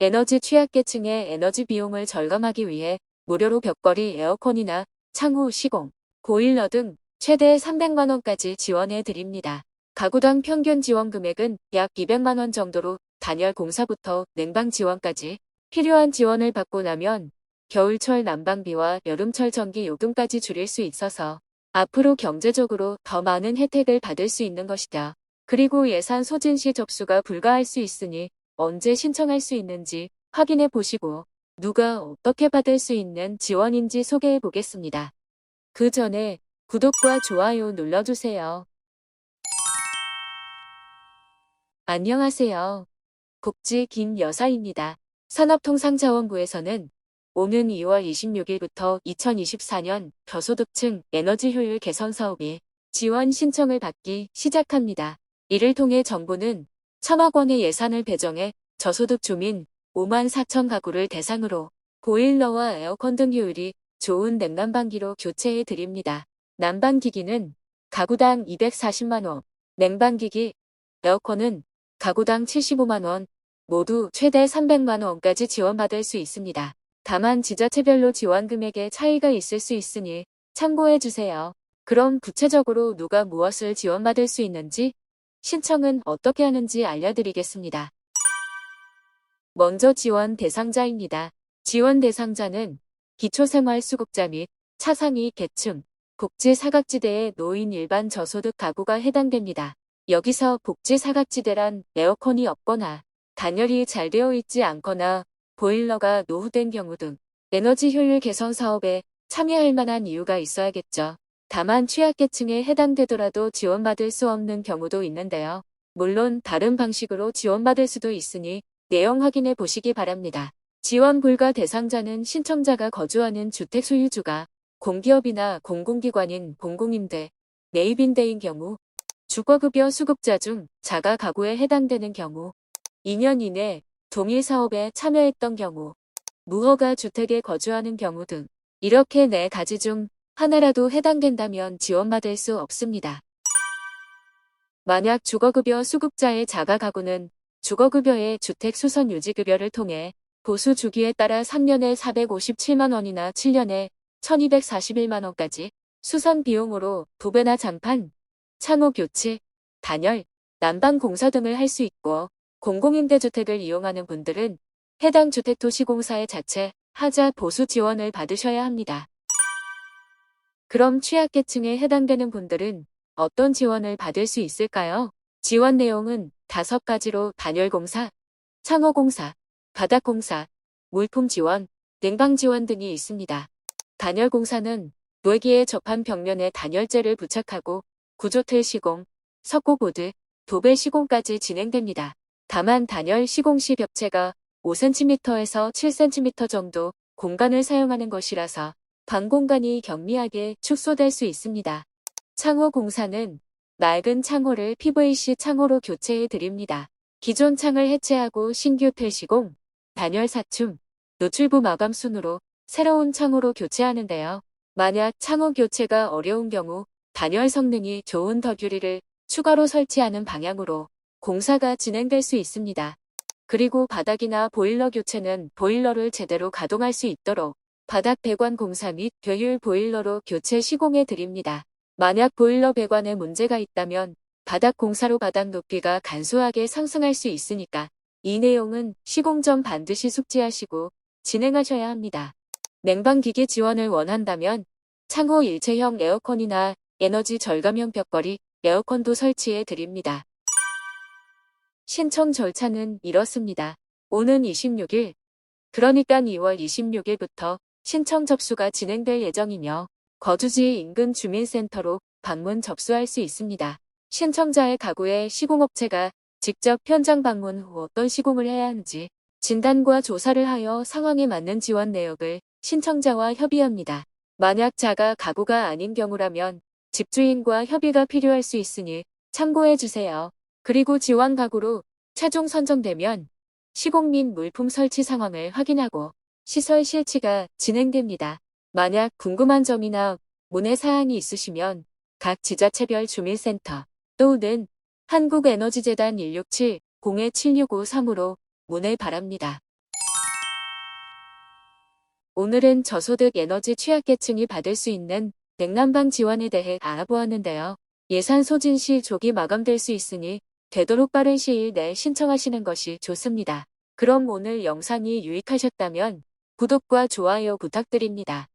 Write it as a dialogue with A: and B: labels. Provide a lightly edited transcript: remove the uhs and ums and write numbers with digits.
A: 에너지 취약계층의 에너지 비용을 절감하기 위해 무료로 벽걸이 에어컨이나 창호 시공, 보일러 등 최대 300만 원까지 지원해 드립니다. 가구당 평균 지원 금액은 약 200만 원 정도로 단열 공사부터 냉방 지원까지 필요한 지원을 받고 나면 겨울철 난방비와 여름철 전기 요금까지 줄일 수 있어서 앞으로 경제적으로 더 많은 혜택을 받을 수 있는 것이다. 그리고 예산 소진 시 접수가 불가할 수 있으니 언제 신청할 수 있는지 확인해 보시고 누가 어떻게 받을 수 있는 지원인지 소개해 보겠습니다. 그 전에 구독과 좋아요 눌러주세요. 안녕하세요. 복지 김여사입니다. 산업통상자원부에서는 오는 2월 26일부터 2024년 저소득층 에너지 효율 개선 사업에 지원 신청을 받기 시작합니다. 이를 통해 정부는 1,000억 원의 예산을 배정해 저소득 주민 5만 4천 가구를 대상으로 보일러와 에어컨 등 효율이 좋은 냉난방기로 교체해 드립니다. 난방기기는 가구당 240만 원, 냉방기기, 에어컨은 가구당 75만 원, 모두 최대 300만 원까지 지원받을 수 있습니다. 다만 지자체별로 지원 금액에 차이가 있을 수 있으니 참고해 주세요. 그럼 구체적으로 누가 무엇을 지원받을 수 있는지, 신청은 어떻게 하는지 알려드리겠습니다. 먼저 지원 대상자입니다. 지원 대상자는 기초생활수급자 및 차상위 계층, 복지사각지대의 노인 일반 저소득 가구가 해당됩니다. 여기서 복지사각지대란 에어컨이 없거나 단열이 잘 되어 있지 않거나 보일러가 노후된 경우 등 에너지 효율 개선 사업에 참여할 만한 이유가 있어야겠죠. 다만 취약계층에 해당되더라도 지원받을 수 없는 경우도 있는데요. 물론 다른 방식으로 지원받을 수도 있으니 내용 확인해 보시기 바랍니다. 지원 불가 대상자는 신청자가 거주하는 주택 소유주가 공기업이나 공공기관인 공공임대, 매입임대인 경우, 주거급여 수급자 중 자가 가구에 해당되는 경우, 2년 이내 동일 사업에 참여했던 경우, 무허가 주택에 거주하는 경우 등 이렇게 4가지 중 하나라도 해당된다면 지원받을 수 없습니다. 만약 주거급여 수급자의 자가 가구는 주거급여의 주택수선유지급여를 통해 보수 주기에 따라 3년에 457만 원이나 7년에 1241만 원까지 수선 비용으로 도배나 장판, 창호 교체, 단열, 난방 공사 등을 할 수 있고 공공임대주택을 이용하는 분들은 해당 주택도시공사의 자체 하자 보수 지원을 받으셔야 합니다. 그럼 취약계층에 해당되는 분들은 어떤 지원을 받을 수 있을까요? 지원 내용은 5가지로 단열공사, 창호공사, 바닥공사, 물품 지원, 냉방 지원 등이 있습니다. 단열공사는 노기에 접한 벽면에 단열재를 부착하고 구조틀 시공, 석고보드, 도배 시공까지 진행됩니다. 다만 단열 시공 시 벽체가 5cm에서 7cm 정도 공간을 사용하는 것이라서 방 공간이 경미하게 축소될 수 있습니다. 창호 공사는 낡은 창호를 PVC 창호로 교체해 드립니다. 기존 창을 해체하고 신규 틀시공, 단열 사춤, 노출부 마감 순으로 새로운 창호로 교체하는데요. 만약 창호 교체가 어려운 경우 단열 성능이 좋은 덕유리를 추가로 설치하는 방향으로 공사가 진행될 수 있습니다. 그리고 바닥이나 보일러 교체는 보일러를 제대로 가동할 수 있도록 바닥 배관 공사 및 교율 보일러로 교체 시공해 드립니다. 만약 보일러 배관에 문제가 있다면 바닥 공사로 바닥 높이가 간소하게 상승할 수 있으니까 이 내용은 시공 전 반드시 숙지하시고 진행하셔야 합니다. 냉방기기 지원을 원한다면 창호 일체형 에어컨이나 에너지 절감형 벽걸이 에어컨도 설치해 드립니다. 신청 절차는 이렇습니다. 오는 26일, 그러니까 2월 26일부터 신청 접수가 진행될 예정이며 거주지 인근 주민센터로 방문 접수할 수 있습니다. 신청자의 가구에 시공업체가 직접 현장 방문 후 어떤 시공을 해야 하는지 진단과 조사를 하여 상황에 맞는 지원 내역을 신청자와 협의합니다. 만약 자가 가구가 아닌 경우라면 집주인과 협의가 필요할 수 있으니 참고해 주세요. 그리고 지원 가구로 최종 선정되면 시공 및 물품 설치 상황을 확인하고 시설 실치가 진행됩니다. 만약 궁금한 점이나 문의 사항이 있으시면 각 지자체별 주민센터 또는 한국에너지재단 167-02765-3으로 문의 바랍니다. 오늘은 저소득 에너지 취약계층이 받을 수 있는 냉난방 지원에 대해 알아보았는데요. 예산 소진 시 조기 마감될 수 있으니 되도록 빠른 시일 내에 신청하시는 것이 좋습니다. 그럼 오늘 영상이 유익하셨다면 구독과 좋아요 부탁드립니다.